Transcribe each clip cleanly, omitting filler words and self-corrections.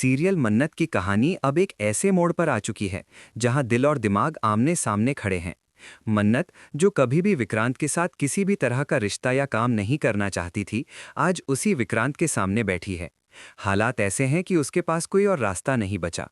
Serial मन्नत की कहानी अब एक ऐसे मोड़ पर आ चुकी है जहां दिल और दिमाग आमने सामने खड़े हैं। मन्नत, जो कभी भी विक्रांत के साथ किसी भी तरह का रिश्ता या काम नहीं करना चाहती थी, आज उसी विक्रांत के सामने बैठी है। हालात ऐसे हैं कि उसके पास कोई और रास्ता नहीं बचा।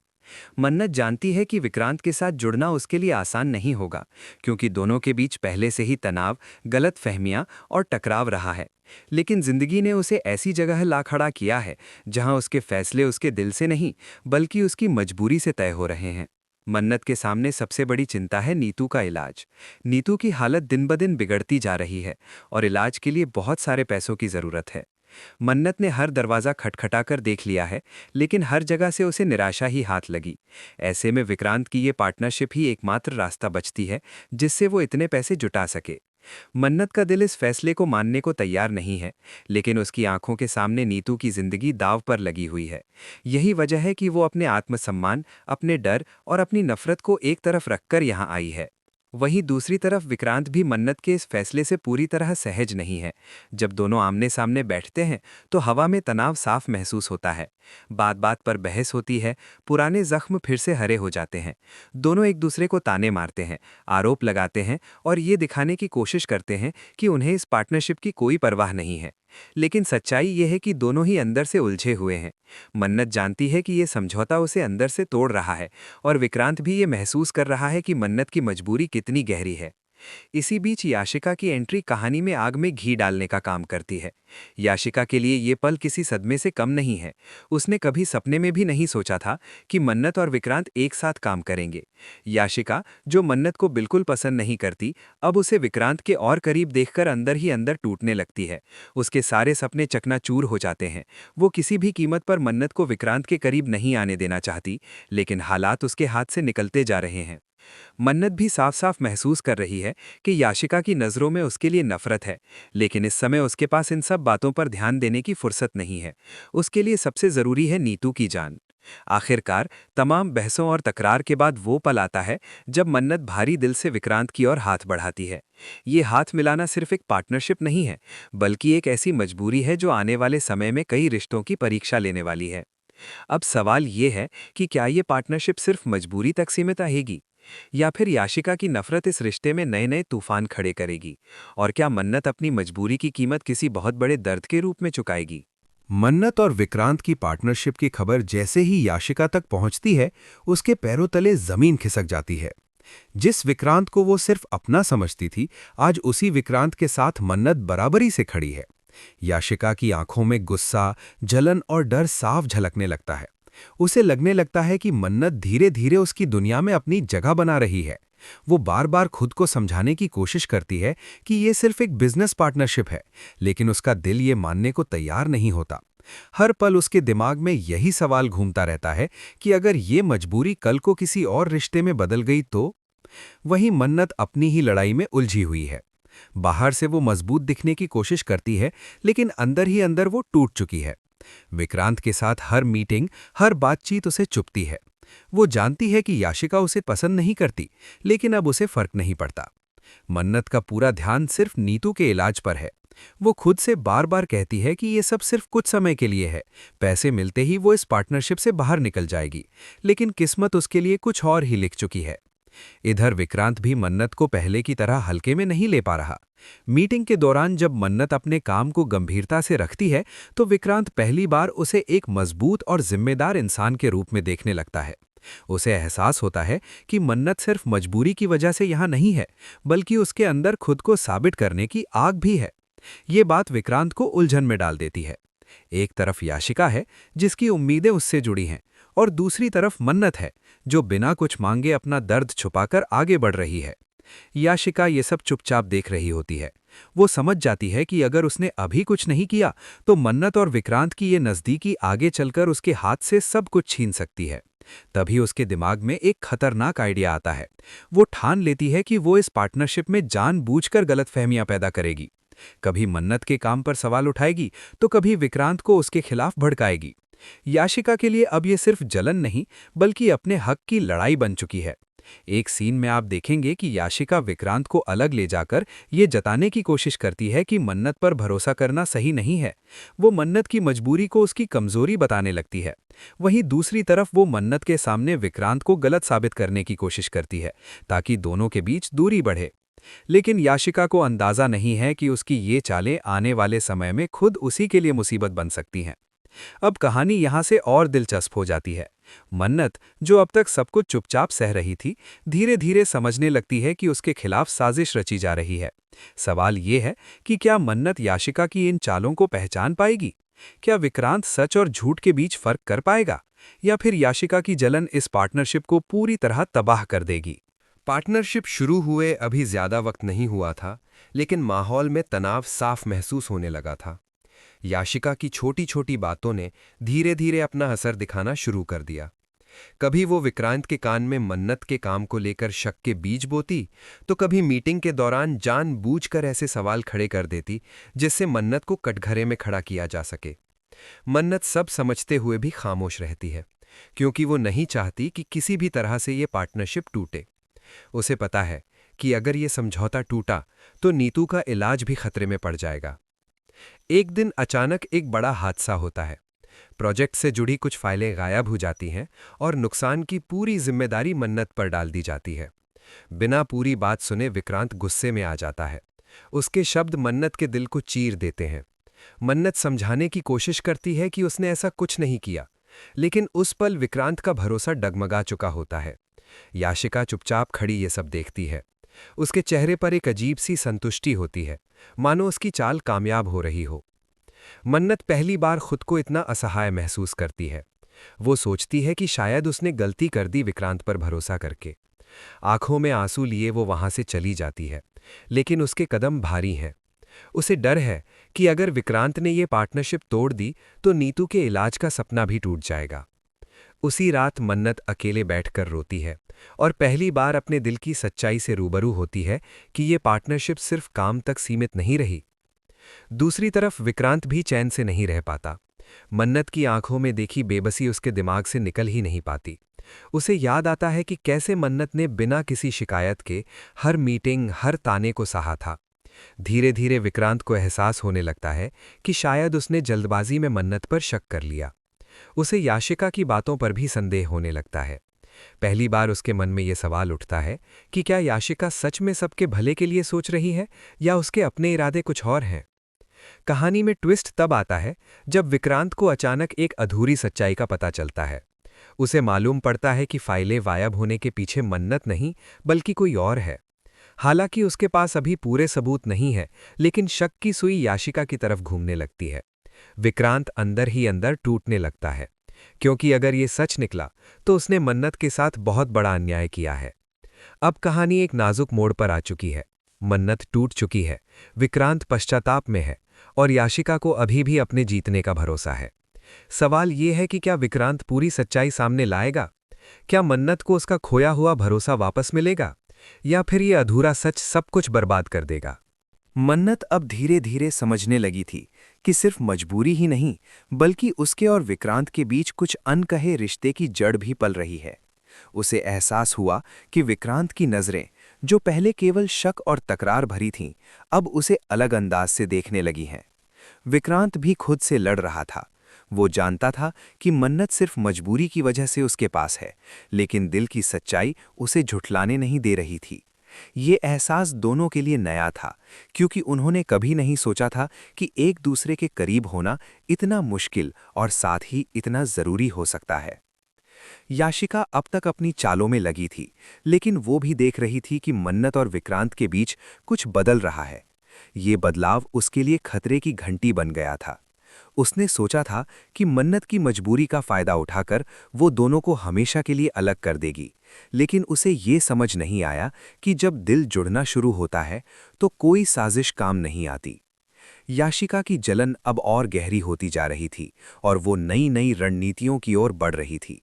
मन्नत जानती है कि विक्रांत के साथ जुड़ना उसके लिए आसान नहीं होगा, क्योंकि दोनों के बीच पहले से ही तनाव, गलतफहमियां और टकराव रहा है। लेकिन जिंदगी ने उसे ऐसी जगह ला खड़ा किया है जहां उसके फैसले उसके दिल से नहीं, बल्कि उसकी मजबूरी से तय हो रहे हैं। मन्नत के सामने सबसे बड़ी चिंता है नीतू का इलाज। नीतू की हालत दिन ब दिन बिगड़ती जा रही है और इलाज के लिए बहुत सारे पैसों की जरूरत है। मन्नत ने हर दरवाज़ा खटखटाकर देख लिया है, लेकिन हर जगह से उसे निराशा ही हाथ लगी। ऐसे में विक्रांत की ये पार्टनरशिप ही एकमात्र रास्ता बचती है जिससे वो इतने पैसे जुटा सके। मन्नत का दिल इस फैसले को मानने को तैयार नहीं है, लेकिन उसकी आंखों के सामने नीतू की जिंदगी दांव पर लगी हुई है। यही वजह है कि वो अपने आत्मसम्मान, अपने डर और अपनी नफरत को एक तरफ रखकर यहाँ आई है। वहीं दूसरी तरफ विक्रांत भी मन्नत के इस फैसले से पूरी तरह सहज नहीं है। जब दोनों आमने सामने बैठते हैं तो हवा में तनाव साफ महसूस होता है। बात बात पर बहस होती है, पुराने जख्म फिर से हरे हो जाते हैं। दोनों एक दूसरे को ताने मारते हैं, आरोप लगाते हैं और ये दिखाने की कोशिश करते हैं कि उन्हें इस पार्टनरशिप की कोई परवाह नहीं है। लेकिन सच्चाई ये है कि दोनों ही अंदर से उलझे हुए हैं। मन्नत जानती है कि ये समझौता उसे अंदर से तोड़ रहा है, और विक्रांत भी ये महसूस कर रहा है कि मन्नत की मजबूरी कितनी गहरी है। इसी बीच याशिका की एंट्री कहानी में आग में घी डालने का काम करती है। याशिका के लिए ये पल किसी सदमे से कम नहीं है। उसने कभी सपने में भी नहीं सोचा था कि मन्नत और विक्रांत एक साथ काम करेंगे। याशिका, जो मन्नत को बिल्कुल पसंद नहीं करती, अब उसे विक्रांत के और करीब देखकर अंदर ही अंदर टूटने लगती है। उसके सारे सपने चकनाचूर हो जाते हैं। वो किसी भी कीमत पर मन्नत को विक्रांत के करीब नहीं आने देना चाहती, लेकिन हालात उसके हाथ से निकलते जा रहे हैं। मन्नत भी साफ साफ महसूस कर रही है कि याशिका की नज़रों में उसके लिए नफरत है, लेकिन इस समय उसके पास इन सब बातों पर ध्यान देने की फुर्सत नहीं है। उसके लिए सबसे ज़रूरी है नीतू की जान। आखिरकार तमाम बहसों और तकरार के बाद वो पल आता है जब मन्नत भारी दिल से विक्रांत की ओर हाथ बढ़ाती है। ये हाथ मिलाना सिर्फ एक पार्टनरशिप नहीं है, बल्कि एक ऐसी मजबूरी है जो आने वाले समय में कई रिश्तों की परीक्षा लेने वाली है। अब सवाल ये है कि क्या ये पार्टनरशिप सिर्फ मजबूरी तक सीमित रहेगी, या फिर याशिका की नफरत इस रिश्ते में नए नए तूफान खड़े करेगी? और क्या मन्नत अपनी मजबूरी की कीमत किसी बहुत बड़े दर्द के रूप में चुकाएगी? मन्नत और विक्रांत की पार्टनरशिप की खबर जैसे ही याशिका तक पहुंचती है, उसके पैरों तले जमीन खिसक जाती है। जिस विक्रांत को वो सिर्फ अपना समझती थी, आज उसी विक्रांत के साथ मन्नत बराबरी से खड़ी है। याशिका की आंखों में गुस्सा, जलन और डर साफ झलकने लगता है। उसे लगने लगता है कि मन्नत धीरे धीरे उसकी दुनिया में अपनी जगह बना रही है। वो बार बार खुद को समझाने की कोशिश करती है कि ये सिर्फ एक बिजनेस पार्टनरशिप है, लेकिन उसका दिल ये मानने को तैयार नहीं होता। हर पल उसके दिमाग में यही सवाल घूमता रहता है कि अगर ये मजबूरी कल को किसी और रिश्ते में बदल गई तो। वहीं मन्नत अपनी ही लड़ाई में उलझी हुई है। बाहर से वो मजबूत दिखने की कोशिश करती है, लेकिन अंदर ही अंदर वो टूट चुकी है। विक्रांत के साथ हर मीटिंग, हर बातचीत उसे चुभती है। वो जानती है कि याशिका उसे पसंद नहीं करती, लेकिन अब उसे फर्क नहीं पड़ता। मन्नत का पूरा ध्यान सिर्फ नीतू के इलाज पर है। वो खुद से बार बार कहती है कि ये सब सिर्फ कुछ समय के लिए है, पैसे मिलते ही वो इस पार्टनरशिप से बाहर निकल जाएगी। लेकिन किस्मत उसके लिए कुछ और ही लिख चुकी है। इधर विक्रांत भी मन्नत को पहले की तरह हल्के में नहीं ले पा रहा। मीटिंग के दौरान जब मन्नत अपने काम को गंभीरता से रखती है, तो विक्रांत पहली बार उसे एक मजबूत और जिम्मेदार इंसान के रूप में देखने लगता है। उसे एहसास होता है कि मन्नत सिर्फ मजबूरी की वजह से यहाँ नहीं है, बल्कि उसके अंदर खुद को साबित करने की आग भी है। ये बात विक्रांत को उलझन में डाल देती है। एक तरफ याशिका है, जिसकी उम्मीदें उससे जुड़ी हैं, और दूसरी तरफ मन्नत है, जो बिना कुछ मांगे अपना दर्द छुपाकर आगे बढ़ रही है। याशिका ये सब चुपचाप देख रही होती है। वो समझ जाती है कि अगर उसने अभी कुछ नहीं किया तो मन्नत और विक्रांत की ये नज़दीकी आगे चलकर उसके हाथ से सब कुछ छीन सकती है। तभी उसके दिमाग में एक खतरनाक आइडिया आता है। वो ठान लेती है कि वो इस पार्टनरशिप में जानबूझकर गलतफहमियां पैदा करेगी। कभी मन्नत के काम पर सवाल उठाएगी, तो कभी विक्रांत को उसके खिलाफ भड़काएगी। याशिका के लिए अब ये सिर्फ जलन नहीं, बल्कि अपने हक की लड़ाई बन चुकी है। एक सीन में आप देखेंगे कि याशिका विक्रांत को अलग ले जाकर ये जताने की कोशिश करती है कि मन्नत पर भरोसा करना सही नहीं है। वो मन्नत की मजबूरी को उसकी कमजोरी बताने लगती है। वहीं दूसरी तरफ वो मन्नत के सामने विक्रांत को गलत साबित करने की कोशिश करती है, ताकि दोनों के बीच दूरी बढ़े। लेकिन याशिका को अंदाजा नहीं है कि उसकी ये चालें आने वाले समय में खुद उसी के लिए मुसीबत बन सकती हैं। अब कहानी यहाँ से और दिलचस्प हो जाती है। मन्नत, जो अब तक सब कुछ चुपचाप सह रही थी, धीरे धीरे समझने लगती है कि उसके खिलाफ साजिश रची जा रही है। सवाल ये है कि क्या मन्नत याशिका की इन चालों को पहचान पाएगी? क्या विक्रांत सच और झूठ के बीच फर्क कर पाएगा? या फिर याशिका की जलन इस पार्टनरशिप को पूरी तरह तबाह कर देगी? पार्टनरशिप शुरू हुए अभी ज्यादा वक्त नहीं हुआ था, लेकिन माहौल में तनाव साफ महसूस होने लगा था। याशिका की छोटी छोटी बातों ने धीरे धीरे अपना असर दिखाना शुरू कर दिया। कभी वो विक्रांत के कान में मन्नत के काम को लेकर शक के बीज बोती, तो कभी मीटिंग के दौरान जानबूझकर ऐसे सवाल खड़े कर देती जिससे मन्नत को कटघरे में खड़ा किया जा सके। मन्नत सब समझते हुए भी खामोश रहती है, क्योंकि वो नहीं चाहती कि किसी भी तरह से ये पार्टनरशिप टूटे। उसे पता है कि अगर ये समझौता टूटा तो नीतू का इलाज भी खतरे में पड़ जाएगा। एक दिन अचानक एक बड़ा हादसा होता है। प्रोजेक्ट से जुड़ी कुछ फाइलें गायब हो जाती हैं और नुकसान की पूरी जिम्मेदारी मन्नत पर डाल दी जाती है। बिना पूरी बात सुने विक्रांत गुस्से में आ जाता है। उसके शब्द मन्नत के दिल को चीर देते हैं। मन्नत समझाने की कोशिश करती है कि उसने ऐसा कुछ नहीं किया, लेकिन उस पल विक्रांत का भरोसा डगमगा चुका होता है। याशिका चुपचाप खड़ी ये सब देखती है। उसके चेहरे पर एक अजीब सी संतुष्टि होती है, मानो उसकी चाल कामयाब हो रही हो। मन्नत पहली बार खुद को इतना असहाय महसूस करती है। वो सोचती है कि शायद उसने गलती कर दी विक्रांत पर भरोसा करके। आंखों में आंसू लिए वो वहां से चली जाती है, लेकिन उसके कदम भारी हैं। उसे डर है कि अगर विक्रांत ने ये पार्टनरशिप तोड़ दी तो नीतू के इलाज का सपना भी टूट जाएगा। उसी रात मन्नत अकेले बैठकर रोती है और पहली बार अपने दिल की सच्चाई से रूबरू होती है कि ये पार्टनरशिप सिर्फ काम तक सीमित नहीं रही। दूसरी तरफ विक्रांत भी चैन से नहीं रह पाता। मन्नत की आंखों में देखी बेबसी उसके दिमाग से निकल ही नहीं पाती। उसे याद आता है कि कैसे मन्नत ने बिना किसी शिकायत के हर मीटिंग, हर ताने को सहा था। धीरे धीरे विक्रांत को एहसास होने लगता है कि शायद उसने जल्दबाजी में मन्नत पर शक कर लिया। उसे याशिका की बातों पर भी संदेह होने लगता है। पहली बार उसके मन में यह सवाल उठता है कि क्या याशिका सच में सबके भले के लिए सोच रही है या उसके अपने इरादे कुछ और हैं। कहानी में ट्विस्ट तब आता है जब विक्रांत को अचानक एक अधूरी सच्चाई का पता चलता है। उसे मालूम पड़ता है कि फाइलें गायब होने के पीछे मन्नत नहीं बल्कि कोई और है। हालांकि उसके पास अभी पूरे सबूत नहीं है, लेकिन शक की सुई याशिका की तरफ घूमने लगती है। विक्रांत अंदर ही अंदर टूटने लगता है, क्योंकि अगर ये सच निकला तो उसने मन्नत के साथ बहुत बड़ा अन्याय किया है। अब कहानी एक नाजुक मोड़ पर आ चुकी है। मन्नत टूट चुकी है, विक्रांत पश्चाताप में है और याशिका को अभी भी अपने जीतने का भरोसा है। सवाल ये है कि क्या विक्रांत पूरी सच्चाई सामने लाएगा? क्या मन्नत को उसका खोया हुआ भरोसा वापस मिलेगा, या फिर ये अधूरा सच सब कुछ बर्बाद कर देगा? मन्नत अब धीरे धीरे समझने लगी थी कि सिर्फ मजबूरी ही नहीं, बल्कि उसके और विक्रांत के बीच कुछ अनकहे रिश्ते की जड़ भी पल रही है। उसे एहसास हुआ कि विक्रांत की नज़रें, जो पहले केवल शक और तकरार भरी थीं, अब उसे अलग अंदाज से देखने लगी हैं। विक्रांत भी खुद से लड़ रहा था। वो जानता था कि मन्नत सिर्फ मजबूरी की वजह से उसके पास है, लेकिन दिल की सच्चाई उसे झुठलाने नहीं दे रही थी। ये एहसास दोनों के लिए नया था, क्योंकि उन्होंने कभी नहीं सोचा था कि एक दूसरे के करीब होना इतना मुश्किल और साथ ही इतना ज़रूरी हो सकता है। याशिका अब तक अपनी चालों में लगी थी, लेकिन वो भी देख रही थी कि मन्नत और विक्रांत के बीच कुछ बदल रहा है। ये बदलाव उसके लिए खतरे की घंटी बन गया था। उसने सोचा था कि मन्नत की मजबूरी का फायदा उठाकर वो दोनों को हमेशा के लिए अलग कर देगी, लेकिन उसे ये समझ नहीं आया कि जब दिल जुड़ना शुरू होता है तो कोई साजिश काम नहीं आती। याशिका की जलन अब और गहरी होती जा रही थी और वो नई नई रणनीतियों की ओर बढ़ रही थी।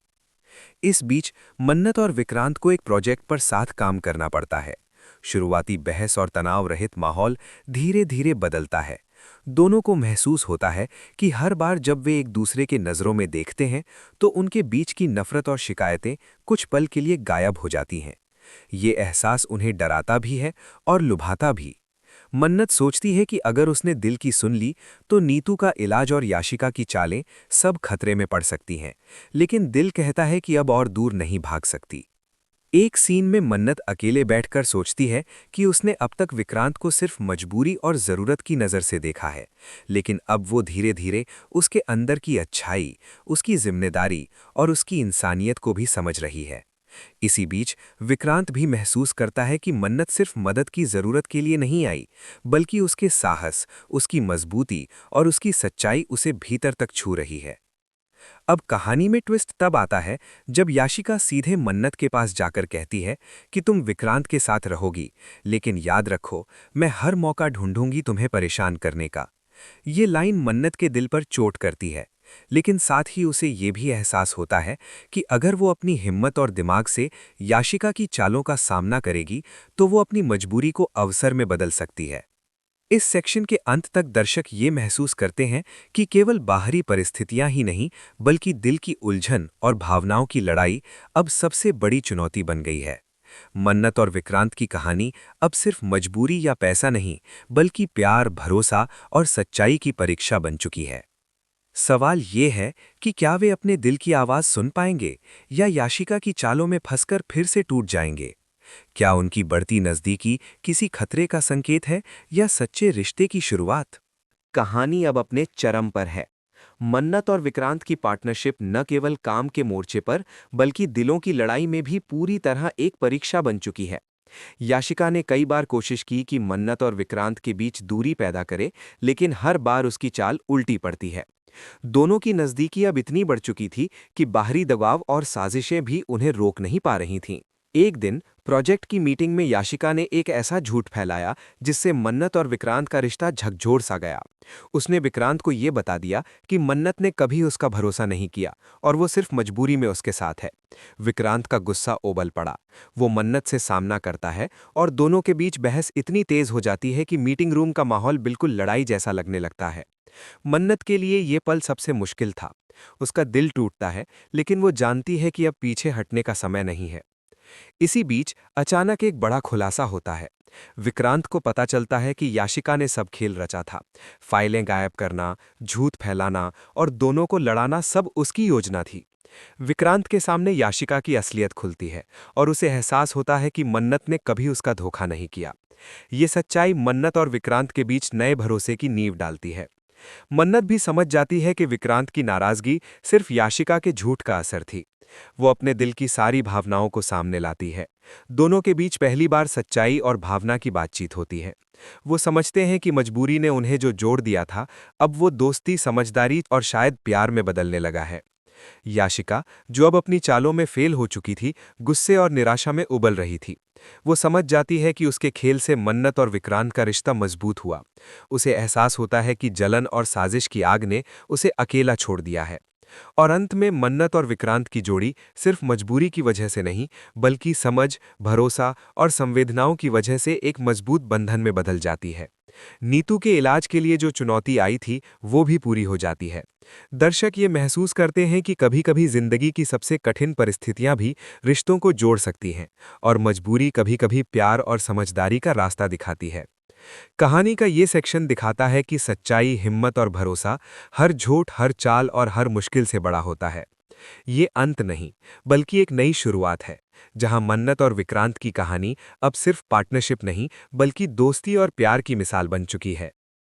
इस बीच मन्नत और विक्रांत को एक प्रोजेक्ट पर साथ काम करना पड़ता है। शुरुआती बहस और तनाव रहित माहौल धीरे धीरे बदलता है। दोनों को महसूस होता है कि हर बार जब वे एक दूसरे के नज़रों में देखते हैं तो उनके बीच की नफरत और शिकायतें कुछ पल के लिए गायब हो जाती हैं। ये एहसास उन्हें डराता भी है और लुभाता भी। मन्नत सोचती है कि अगर उसने दिल की सुन ली तो नीतू का इलाज और याशिका की चालें सब खतरे में पड़ सकती हैं, लेकिन दिल कहता है कि अब और दूर नहीं भाग सकती। एक सीन में मन्नत अकेले बैठकर सोचती है कि उसने अब तक विक्रांत को सिर्फ मजबूरी और ज़रूरत की नज़र से देखा है, लेकिन अब वो धीरे धीरे उसके अंदर की अच्छाई, उसकी जिम्मेदारी और उसकी इंसानियत को भी समझ रही है। इसी बीच विक्रांत भी महसूस करता है कि मन्नत सिर्फ मदद की ज़रूरत के लिए नहीं आई, बल्कि उसके साहस, उसकी मजबूती और उसकी सच्चाई उसे भीतर तक छू रही है। अब कहानी में ट्विस्ट तब आता है जब याशिका सीधे मन्नत के पास जाकर कहती है कि तुम विक्रांत के साथ रहोगी, लेकिन याद रखो, मैं हर मौका ढूंढूंगी तुम्हें परेशान करने का। ये लाइन मन्नत के दिल पर चोट करती है, लेकिन साथ ही उसे ये भी एहसास होता है कि अगर वो अपनी हिम्मत और दिमाग से याशिका की चालों का सामना करेगी तो वो अपनी मजबूरी को अवसर में बदल सकती है। इस सेक्शन के अंत तक दर्शक ये महसूस करते हैं कि केवल बाहरी परिस्थितियां ही नहीं, बल्कि दिल की उलझन और भावनाओं की लड़ाई अब सबसे बड़ी चुनौती बन गई है। मन्नत और विक्रांत की कहानी अब सिर्फ मजबूरी या पैसा नहीं, बल्कि प्यार, भरोसा और सच्चाई की परीक्षा बन चुकी है। सवाल ये है कि क्या वे अपने दिल की आवाज़ सुन पाएंगे या याशिका की चालों में फंसकर फिर से टूट जाएंगे? क्या उनकी बढ़ती नज़दीकी किसी खतरे का संकेत है या सच्चे रिश्ते की शुरुआत? कहानी अब अपने चरम पर है। मन्नत और विक्रांत की पार्टनरशिप न केवल काम के मोर्चे पर, बल्कि दिलों की लड़ाई में भी पूरी तरह एक परीक्षा बन चुकी है। याशिका ने कई बार कोशिश की कि मन्नत और विक्रांत के बीच दूरी पैदा करे, लेकिन हर बार उसकी चाल उल्टी पड़ती है। दोनों की नज़दीकी अब इतनी बढ़ चुकी थी कि बाहरी दबाव और साजिशें भी उन्हें रोक नहीं पा रही थीं। एक दिन प्रोजेक्ट की मीटिंग में याशिका ने एक ऐसा झूठ फैलाया जिससे मन्नत और विक्रांत का रिश्ता झकझोर सा गया। उसने विक्रांत को ये बता दिया कि मन्नत ने कभी उसका भरोसा नहीं किया और वो सिर्फ मजबूरी में उसके साथ है। विक्रांत का गुस्सा उबल पड़ा। वो मन्नत से सामना करता है और दोनों के बीच बहस इतनी तेज हो जाती है कि मीटिंग रूम का माहौल बिल्कुल लड़ाई जैसा लगने लगता है। मन्नत के लिए ये पल सबसे मुश्किल था। उसका दिल टूटता है, लेकिन वो जानती है कि अब पीछे हटने का समय नहीं है। इसी बीच अचानक एक बड़ा खुलासा होता है। विक्रांत को पता चलता है कि याशिका ने सब खेल रचा था। फाइलें गायब करना, झूठ फैलाना और दोनों को लड़ाना सब उसकी योजना थी। विक्रांत के सामने याशिका की असलियत खुलती है और उसे एहसास होता है कि मन्नत ने कभी उसका धोखा नहीं किया। ये सच्चाई मन्नत और विक्रांत के बीच नए भरोसे की नींव डालती है। मन्नत भी समझ जाती है कि विक्रांत की नाराजगी सिर्फ याशिका के झूठ का असर थी। वो अपने दिल की सारी भावनाओं को सामने लाती है। दोनों के बीच पहली बार सच्चाई और भावना की बातचीत होती है। वो समझते हैं कि मजबूरी ने उन्हें जो जोड़ दिया था, अब वो दोस्ती, समझदारी और शायद प्यार में बदलने लगा है। याशिका, जो अब अपनी चालों में फेल हो चुकी थी, गुस्से और निराशा में उबल रही थी। वो समझ जाती है कि उसके खेल से मन्नत और विक्रांत का रिश्ता मजबूत हुआ। उसे एहसास होता है कि जलन और साजिश की आग ने उसे अकेला छोड़ दिया है। और अंत में मन्नत और विक्रांत की जोड़ी सिर्फ मजबूरी की वजह से नहीं, बल्कि समझ, भरोसा और संवेदनाओं की वजह से एक मजबूत बंधन में बदल जाती है। नीतू के इलाज के लिए जो चुनौती आई थी, वो भी पूरी हो जाती है। दर्शक ये महसूस करते हैं कि कभी-कभी जिंदगी की सबसे कठिन परिस्थितियां भी रिश्तों को जोड़ सकती हैं और मजबूरी कभी-कभी प्यार और समझदारी का रास्ता दिखाती है। कहानी का ये सेक्शन दिखाता है कि सच्चाई, हिम्मत और भरोसा हर झूठ, हर चाल और हर मुश्किल से बड़ा होता है। ये अंत नहीं, बल्कि एक नई शुरुआत है, जहां मन्नत और विक्रांत की कहानी अब सिर्फ पार्टनरशिप नहीं, बल्कि दोस्ती और प्यार की मिसाल बन चुकी है।